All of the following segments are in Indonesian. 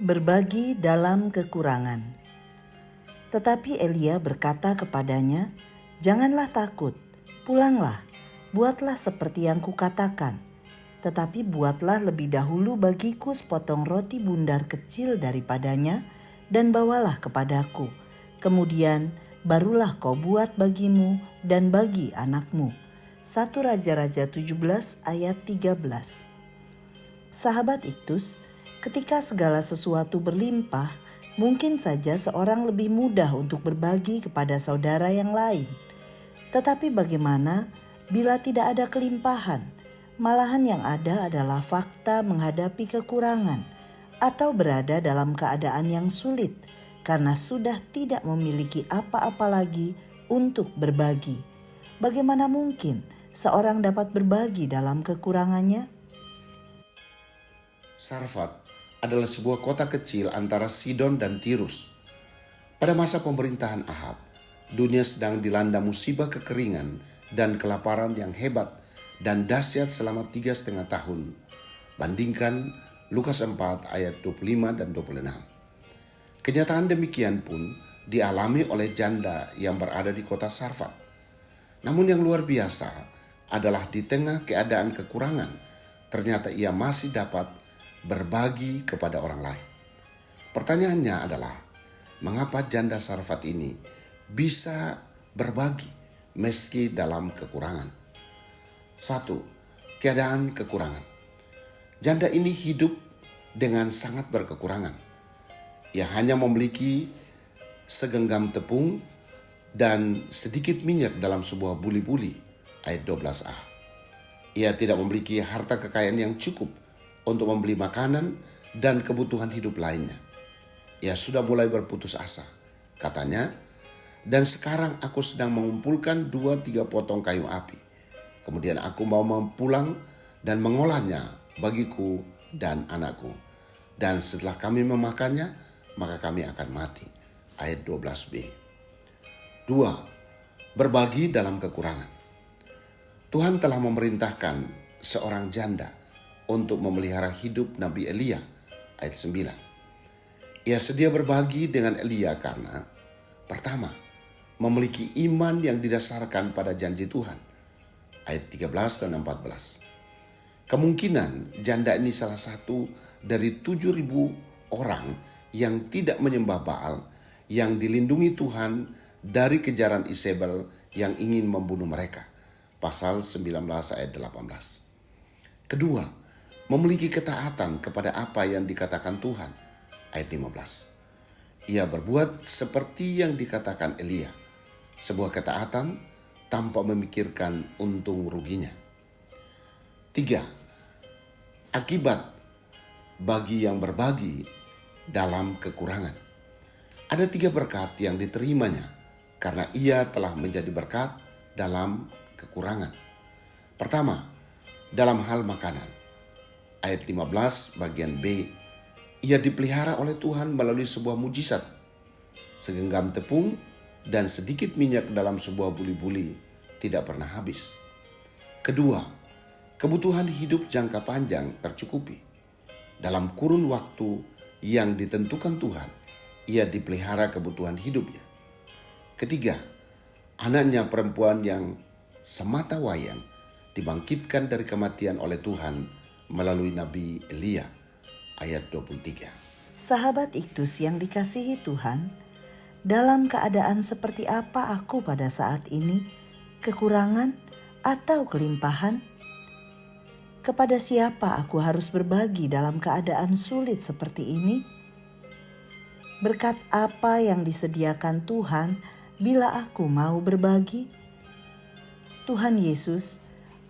Berbagi dalam kekurangan. Tetapi Elia berkata kepadanya, "Janganlah takut, pulanglah, buatlah seperti yang kukatakan. Tetapi buatlah lebih dahulu bagiku sepotong roti bundar kecil daripadanya, dan bawalah kepadaku. Kemudian barulah kau buat bagimu dan bagi anakmu." 1 Raja-Raja 17 ayat 13. Sahabat Iktus, ketika segala sesuatu berlimpah, mungkin saja seorang lebih mudah untuk berbagi kepada saudara yang lain. Tetapi bagaimana bila tidak ada kelimpahan? Malahan yang ada adalah fakta menghadapi kekurangan atau berada dalam keadaan yang sulit karena sudah tidak memiliki apa-apa lagi untuk berbagi. Bagaimana mungkin seorang dapat berbagi dalam kekurangannya? Sarfat adalah sebuah kota kecil antara Sidon dan Tirus. Pada masa pemerintahan Ahab, dunia sedang dilanda musibah kekeringan dan kelaparan yang hebat dan dahsyat selama 3,5 tahun. Bandingkan Lukas 4 ayat 25 dan 26. Kenyataan demikian pun dialami oleh janda yang berada di kota Sarfat. Namun yang luar biasa adalah di tengah keadaan kekurangan, ternyata ia masih dapat berbagi kepada orang lain. Pertanyaannya adalah, mengapa janda Sarfat ini bisa berbagi meski dalam kekurangan? 1. Keadaan kekurangan. Janda ini hidup dengan sangat berkekurangan. Ia hanya memiliki segenggam tepung dan sedikit minyak dalam sebuah buli-buli, ayat 12a. Ia tidak memiliki harta kekayaan yang cukup untuk membeli makanan dan kebutuhan hidup lainnya. Ia sudah mulai berputus asa, katanya, "Dan sekarang aku sedang mengumpulkan 2-3 potong kayu api. Kemudian aku mau pulang dan mengolahnya bagiku dan anakku. Dan setelah kami memakannya, maka kami akan mati." Ayat 12b. 2. Berbagi dalam kekurangan. Tuhan telah memerintahkan seorang janda untuk memelihara hidup Nabi Elia, ayat 9. Ia sedia berbagi dengan Elia karena, pertama, memiliki iman yang didasarkan pada janji Tuhan, ayat 13 dan 14. Kemungkinan janda ini salah satu dari 7.000 orang yang tidak menyembah Baal, yang dilindungi Tuhan dari kejaran Isabel yang ingin membunuh mereka, pasal 19 ayat 18. Kedua, memiliki ketaatan kepada apa yang dikatakan Tuhan, ayat 15. Ia berbuat seperti yang dikatakan Elia, sebuah ketaatan tanpa memikirkan untung ruginya. 3. Akibat bagi yang berbagi dalam kekurangan. Ada 3 berkat yang diterimanya karena ia telah menjadi berkat dalam kekurangan. Pertama, dalam hal makanan. Ayat 15 bagian B, ia dipelihara oleh Tuhan melalui sebuah mujizat. Segenggam tepung dan sedikit minyak dalam sebuah buli-buli tidak pernah habis. Kedua, kebutuhan hidup jangka panjang tercukupi. Dalam kurun waktu yang ditentukan Tuhan, ia dipelihara kebutuhan hidupnya. Ketiga, anaknya perempuan yang semata wayang dibangkitkan dari kematian oleh Tuhan melalui Nabi Elia, ayat 23. Sahabat Iktus yang dikasihi Tuhan, dalam keadaan seperti apa aku pada saat ini? Kekurangan atau kelimpahan? Kepada siapa aku harus berbagi dalam keadaan sulit seperti ini? Berkat apa yang disediakan Tuhan bila aku mau berbagi? Tuhan Yesus,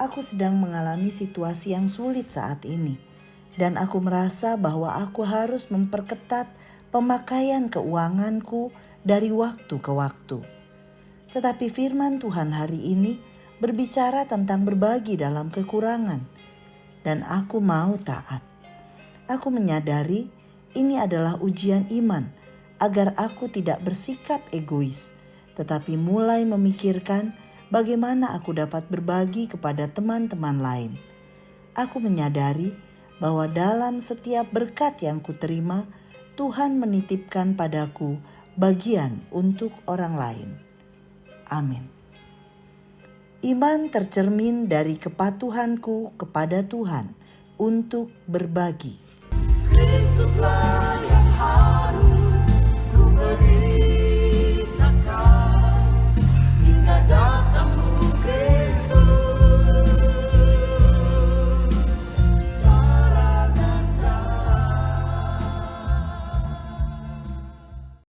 aku sedang mengalami situasi yang sulit saat ini, dan aku merasa bahwa aku harus memperketat pemakaian keuanganku dari waktu ke waktu. Tetapi firman Tuhan hari ini berbicara tentang berbagi dalam kekurangan, dan aku mau taat. Aku menyadari ini adalah ujian iman agar aku tidak bersikap egois, tetapi mulai memikirkan bagaimana aku dapat berbagi kepada teman-teman lain. Aku menyadari bahwa dalam setiap berkat yang kuterima Tuhan menitipkan padaku bagian untuk orang lain. Amin. Iman tercermin dari kepatuhanku kepada Tuhan untuk berbagi. Kristuslah